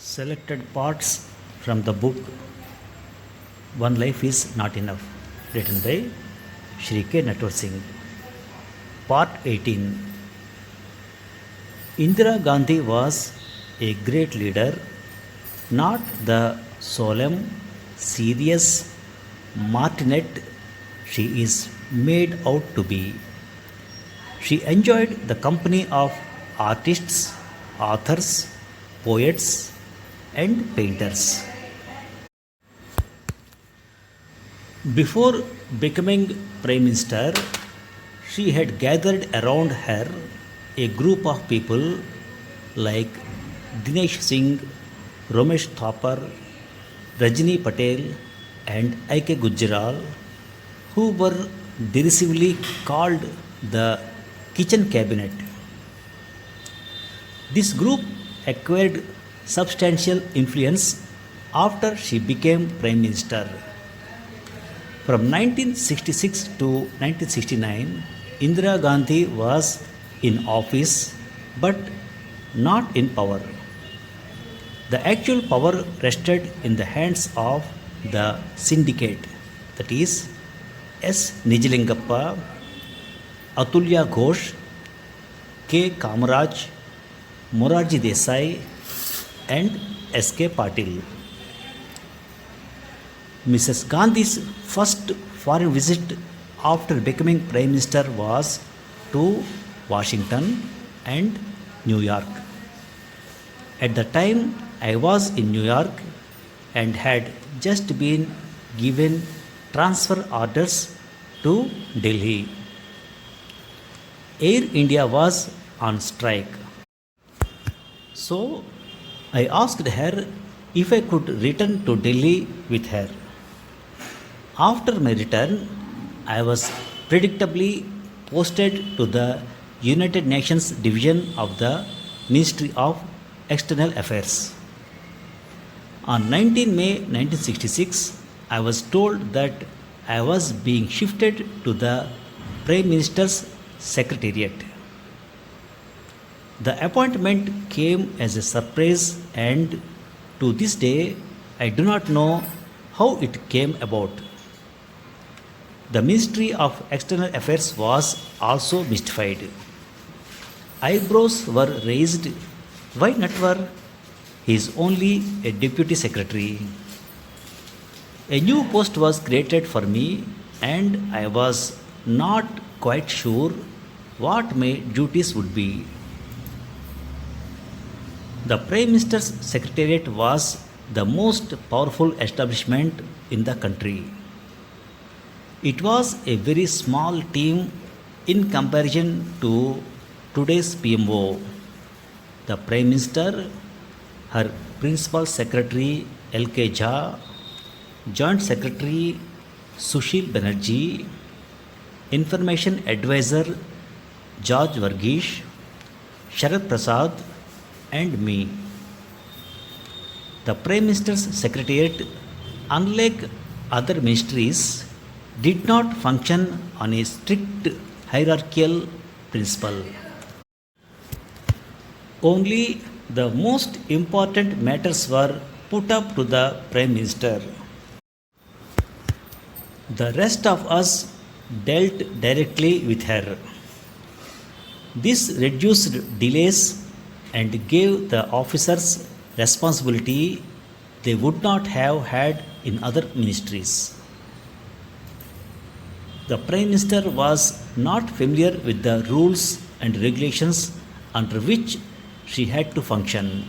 Selected parts from the book One Life is Not Enough, written by Shri K. Natwar Singh. Part 18. Indira Gandhi was a great leader, not the solemn, serious martinet she is made out to be. She enjoyed the company of artists, authors, poets, and painters. Before becoming Prime Minister, she had gathered around her a group of people like Dinesh Singh, Ramesh Thapar, Rajni Patel, and I.K. Gujral, who were derisively called the Kitchen Cabinet. This group acquired substantial influence after she became Prime Minister. From 1966 to 1969, Indira Gandhi was in office but not in power. The actual power rested in the hands of the syndicate, that is, S. Nijalingappa, Atulya Ghosh, K. Kamaraj, Morarji Desai, and S.K. Patil. Mrs. Gandhi's first foreign visit after becoming Prime Minister was to Washington and New York. At the time, I was in New York and had just been given transfer orders to Delhi. Air India was on strike. So I asked her if I could return to Delhi with her. After my return, I was predictably posted to the United Nations Division of the Ministry of External Affairs. On 19 May 1966, I was told that I was being shifted to the Prime Minister's Secretariat. The appointment came as a surprise, and to this day, I do not know how it came about. The Ministry of External Affairs was also mystified. Eyebrows were raised. Why Natwar? He is only a deputy secretary. A new post was created for me, and I was not quite sure what my duties would be. The Prime Minister's Secretariat was the most powerful establishment in the country. It was a very small team in comparison to today's PMO. The Prime Minister, her Principal Secretary L.K. Jha, Joint Secretary Sushil Banerjee, Information Advisor George Varghese, Sharad Prasad, and me. The Prime Minister's Secretariat, unlike other ministries, did not function on a strict hierarchical principle. Only the most important matters were put up to the Prime Minister. The rest of us dealt directly with her. This reduced delays and gave the officers responsibility they would not have had in other ministries. The Prime Minister was not familiar with the rules and regulations under which she had to function.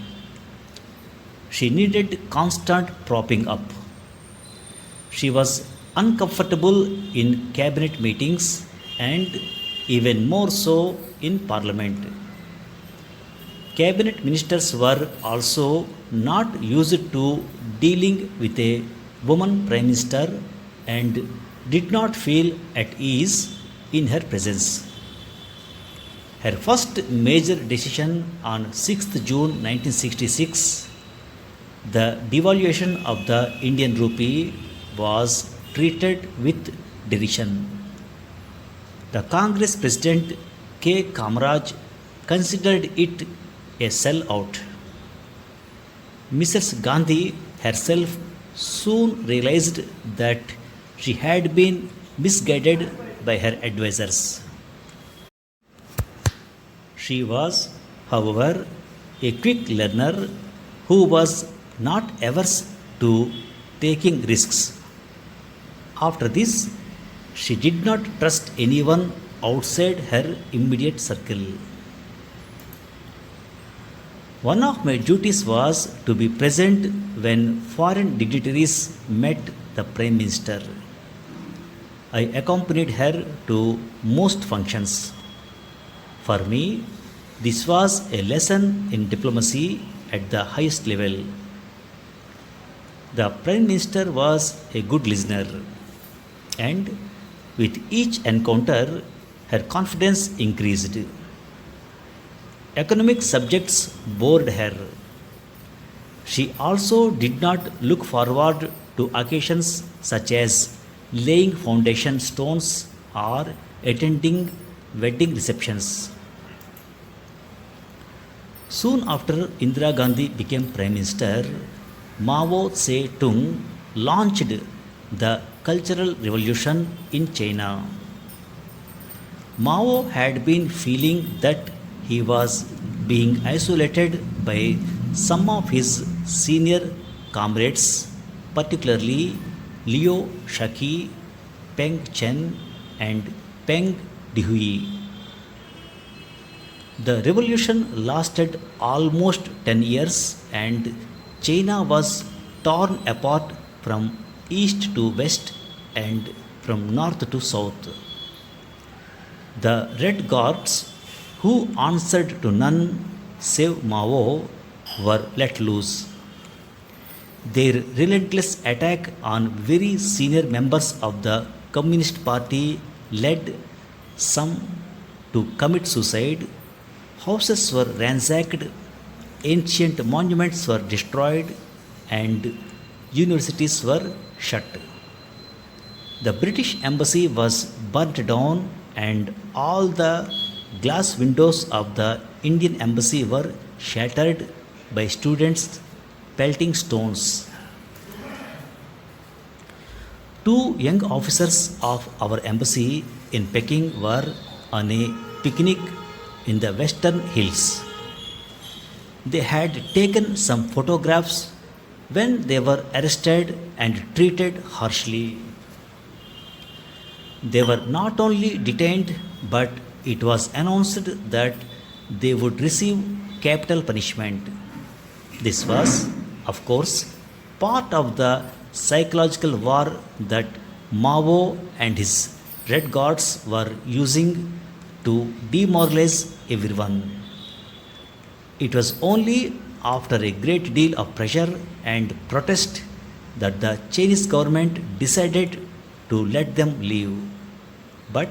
She needed constant propping up. She was uncomfortable in cabinet meetings and even more so in Parliament. Cabinet ministers were also not used to dealing with a woman Prime Minister and did not feel at ease in her presence. Her first major decision on 6th June 1966, the devaluation of the Indian rupee, was treated with derision. The Congress President K. Kamaraj considered it a sellout. Mrs. Gandhi herself soon realized that she had been misguided by her advisers. She was, however, a quick learner who was not averse to taking risks. After this, she did not trust anyone outside her immediate circle. One of my duties was to be present when foreign dignitaries met the Prime Minister. I accompanied her to most functions. For me, this was a lesson in diplomacy at the highest level. The Prime Minister was a good listener, and with each encounter, her confidence increased. Economic subjects bored her. She also did not look forward to occasions such as laying foundation stones or attending wedding receptions. Soon after Indira Gandhi became Prime Minister, Mao Zedong launched the Cultural Revolution in China. Mao had been feeling that he was being isolated by some of his senior comrades, particularly Liu Shaqi, Peng Chen, and Peng Dehui. The revolution lasted almost 10 years and China was torn apart from east to west and from north to south. The Red Guards, who answered to none save Mao, were let loose. Their relentless attack on very senior members of the Communist Party led some to commit suicide. Houses were ransacked, ancient monuments were destroyed, and universities were shut. The British Embassy was burnt down, and all the glass windows of the Indian Embassy were shattered by students pelting stones. Two young officers of our embassy in Peking were on a picnic in the Western Hills. They had taken some photographs when they were arrested and treated harshly. They were not only detained, but it was announced that they would receive capital punishment. This was, of course, part of the psychological war that Mao and his Red Guards were using to demoralize everyone. It was only after a great deal of pressure and protest that the Chinese government decided to let them leave. But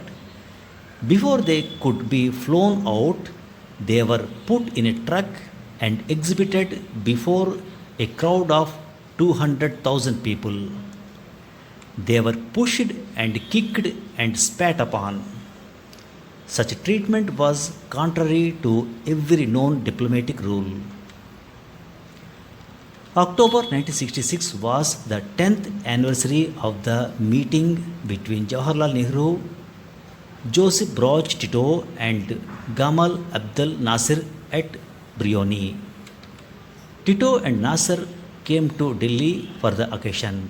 before they could be flown out, they were put in a truck and exhibited before a crowd of 200,000 people. They were pushed and kicked and spat upon. Such treatment was contrary to every known diplomatic rule. October 1966 was the 10th anniversary of the meeting between Jawaharlal Nehru, Joseph Broz Tito, and Gamal Abdel Nasser at Brioni. Tito and Nasser came to Delhi for the occasion.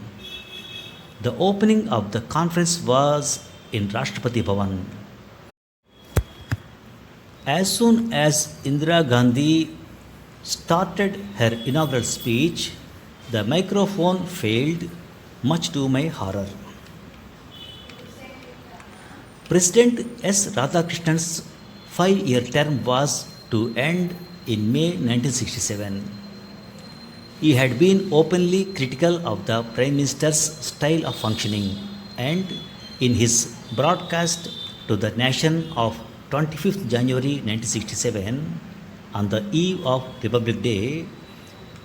The opening of the conference was in Rashtrapati Bhavan. As soon as Indira Gandhi started her inaugural speech, the microphone failed, much to my horror. President S. Radhakrishnan's 5-year term was to end in May 1967. He had been openly critical of the Prime Minister's style of functioning, and in his broadcast to the nation of 25th January 1967, on the eve of Republic Day,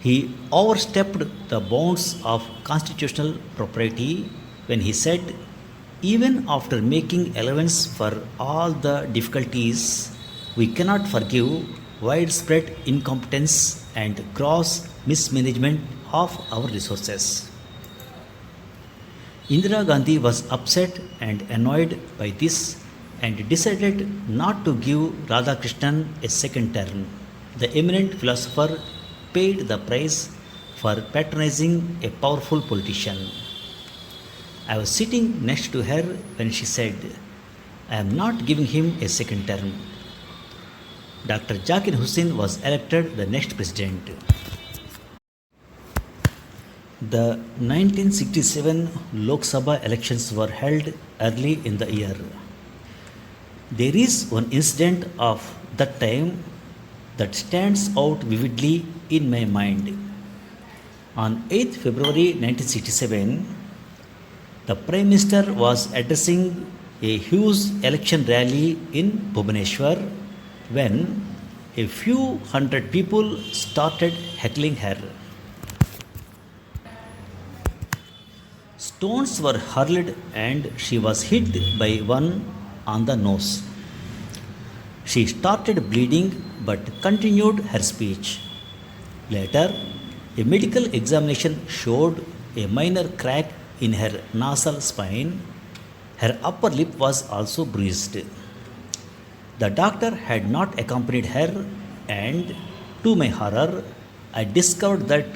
he overstepped the bounds of constitutional propriety when he said, even after making allowance for all the difficulties, we cannot forgive widespread incompetence and gross mismanagement of our resources. Indira Gandhi was upset and annoyed by this and decided not to give Radhakrishnan a second term. The eminent philosopher paid the price for patronizing a powerful politician. I was sitting next to her when she said, I am not giving him a second term. Dr. Zakir Hussain was elected the next president. The 1967 Lok Sabha elections were held early in the year. There is one incident of that time that stands out vividly in my mind. On 8th February 1967, the Prime Minister was addressing a huge election rally in Bhubaneswar when a few hundred people started heckling her. Stones were hurled and she was hit by one on the nose. She started bleeding but continued her speech. Later, a medical examination showed a minor crack in her nasal spine. Her upper lip was also bruised. The doctor had not accompanied her, and to my horror, I discovered that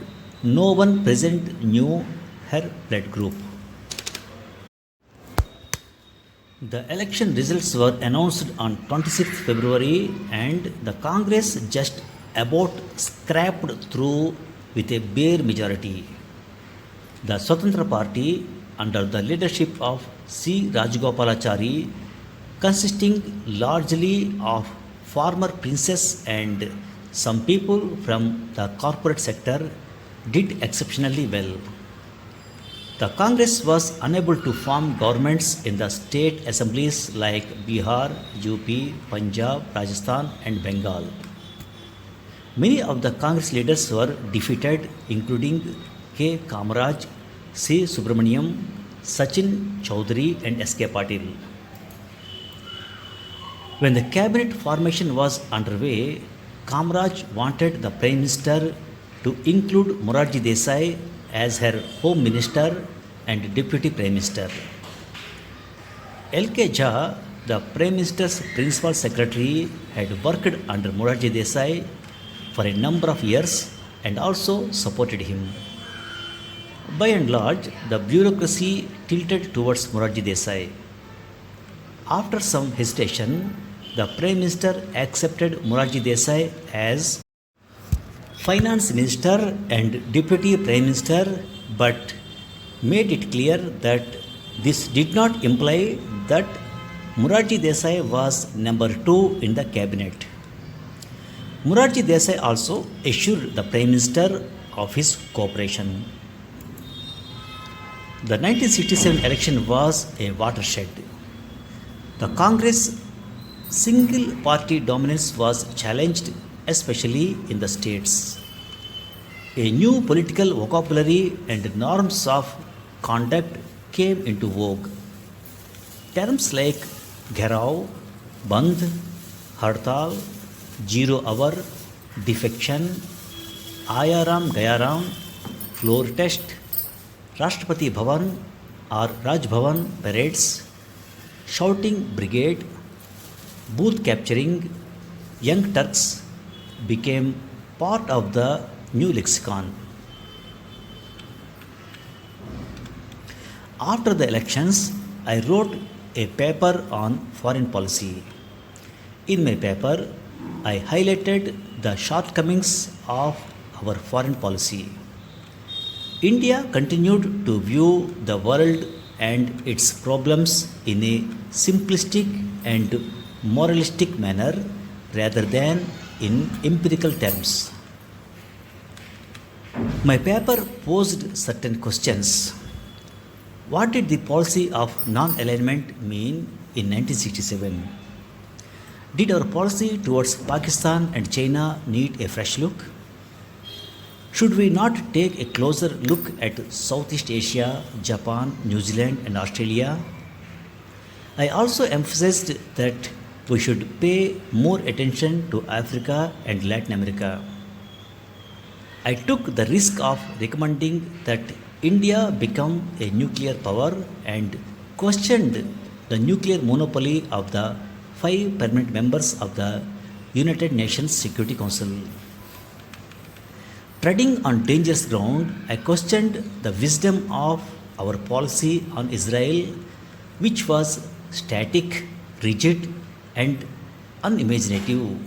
no one present knew her blood group. The election results were announced on 26th February, and the Congress just about scraped through with a bare majority. The Swatantra Party, under the leadership of C. Rajagopalachari, consisting largely of former princes and some people from the corporate sector, did exceptionally well. The Congress was unable to form governments in the state assemblies like Bihar, UP, Punjab, Rajasthan, and Bengal. Many of the Congress leaders were defeated, including K. Kamaraj, C. Subramaniam, Sachin Chowdhury, and S.K. Patil. When the cabinet formation was underway, Kamaraj wanted the Prime Minister to include Morarji Desai as her Home Minister and Deputy Prime Minister. L.K. Jha, the Prime Minister's Principal Secretary, had worked under Morarji Desai for a number of years and also supported him. By and large, the bureaucracy tilted towards Morarji Desai. After some hesitation, the Prime Minister accepted Morarji Desai as Finance Minister and Deputy Prime Minister, but made it clear that this did not imply that Morarji Desai was number 2 in the cabinet. Morarji Desai also assured the Prime Minister of his cooperation. The 1967 election was a watershed. The Congress single party dominance was challenged, especially in the states. A new political vocabulary and norms of conduct came into vogue. Terms like Gherao, Bandh, Hartal, Zero Hour, Defection, Ayaram Gayaram, Floor Test, Rashtrapati Bhavan or Raj Bhavan parades, Shouting Brigade, Booth capturing, Young Turks became part of the new lexicon. After the elections, I wrote a paper on foreign policy. In my paper, I highlighted the shortcomings of our foreign policy. India continued to view the world and its problems in a simplistic and moralistic manner rather than in empirical terms. My paper posed certain questions. What did the policy of non-alignment mean in 1967? Did our policy towards Pakistan and China need a fresh look? Should we not take a closer look at Southeast Asia, Japan, New Zealand, and Australia? I also emphasized that we should pay more attention to Africa and Latin America. I took the risk of recommending that India become a nuclear power and questioned the nuclear monopoly of the five permanent members of the United Nations Security Council. Treading on dangerous ground, I questioned the wisdom of our policy on Israel, which was static, rigid, and unimaginative.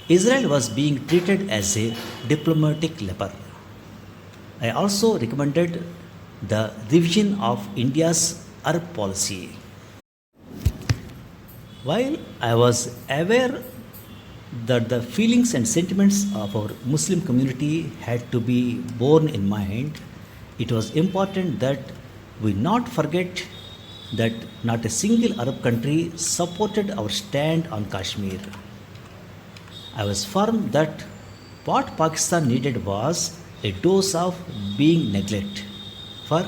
Israel was being treated as a diplomatic leper. I also recommended the revision of India's Arab policy. While I was aware that the feelings and sentiments of our Muslim community had to be borne in mind, it was important that we not forget that not a single Arab country supported our stand on Kashmir. I was firm that what Pakistan needed was a dose of being neglect, for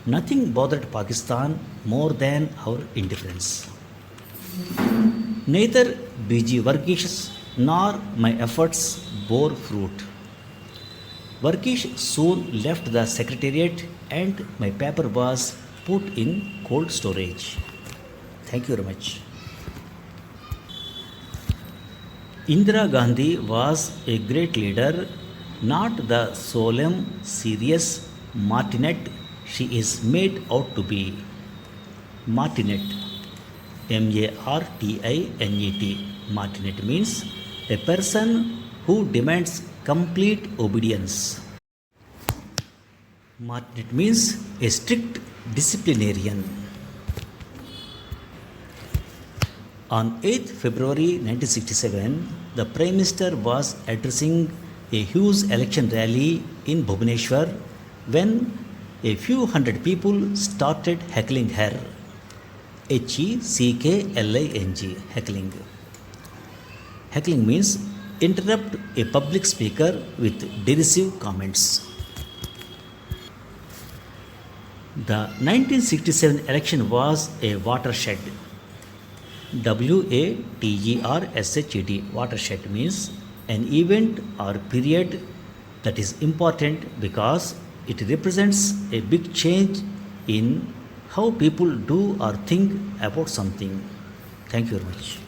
nothing bothered Pakistan more than our indifference. Neither B.G. Varghese nor my efforts bore fruit. Varghese soon left the secretariat and my paper was put in cold storage. Thank you very much. Indira Gandhi was a great leader, not the solemn, serious martinet she is made out to be. Martinet, Martinet. Martinet means a person who demands complete obedience. Martinet means a strict disciplinarian. On 8th February 1967, the Prime Minister was addressing a huge election rally in Bhubaneswar when a few hundred people started heckling her. Heckling, heckling. Heckling means interrupt a public speaker with derisive comments. The 1967 election was a watershed. Watershed. Watershed means an event or period that is important because it represents a big change in how people do or think about something. Thank you very much.